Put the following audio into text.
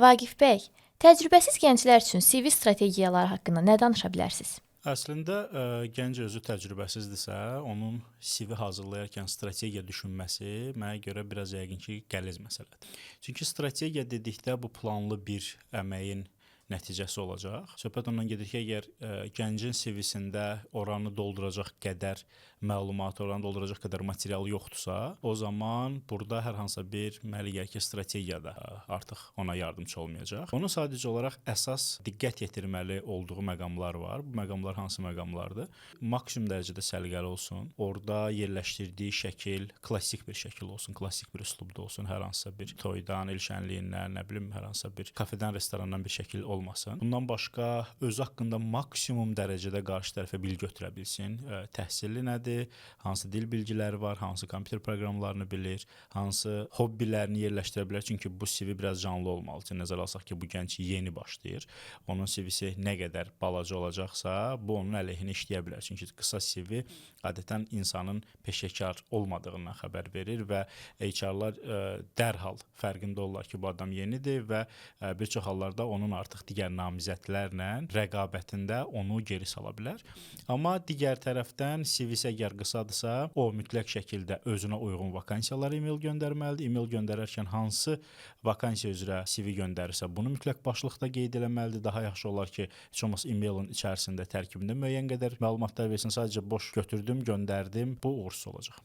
Vaqif bəy, təcrübəsiz gənclər üçün CV strategiyaları haqqında nə danışa bilərsiniz? Əslində gənc özü təcrübəsizdirsə, onun CV hazırlayarkən strategiya düşünməsi mənə görə biraz yəqin ki, qəliz məsələdir. Çünki strategiya dedikdə bu planlı bir əməyin nəticəsi olacaq. Söhbət ondan gedir ki, əgər gəncin CV-sində oranı dolduracaq qədər məlumat, oranı dolduracaq qədər material yoxdursa, o zaman burada hər hansısa bir mənə gəlir ki, strategiya da artıq ona yardımçı olmayacaq. Onun sadəcə olaraq əsas diqqət yetirməli olduğu məqamlar var. Bu məqamlar hansı məqamlardır? Maksimum dərəcədə səliqəli olsun. Orada yerləşdirdiyi şəkil klassik bir şəkil olsun, klassik bir üslubda olsun. Hər hansısa bir toydan, il şənliyindən, nə bilim, hər hansısa bir kafedən, restorandan bir şəkil olmasın. Bundan başqa özü haqqında maksimum dərəcədə qarşı tərəfə bilgi götürə bilsin. Təhsilli nədir? Hansı dil bilgiləri var? Hansı kompüter proqramlarını bilir? Hansı hobbilərini yerləşdirə bilər? Çünki bu CV biraz canlı olmalı. Nəzərə alsaq ki, bu gənc yeni başlayır. Onun CV-si nə qədər balaca olacaqsa, bu onun əleyhinə işləyə bilər. Çünki qısa CV adətən insanın peşəkar olmadığından xəbər verir və HR-lar dərhal fərqində olurlar ki, bu adam yenidir və bir çox hallarda onun artıq digər namizədlərlə rəqabətində onu geri sala bilər. Amma digər tərəfdən CV-si əgər qısadırsa, o mütləq şəkildə özünə uyğun vakansiyalara e-mail göndərməlidir. E-mail göndərərkən hansı vakansiya üzrə CV göndərirsə, bunu mütləq başlıqda qeyd etməlidir. Daha yaxşı olar ki, heç olmasa e-mailin içərisində tərkibində müəyyən qədər məlumatlar versin. Sadəcə boş götürdüm, göndərdim. Bu uğursuz olacaq.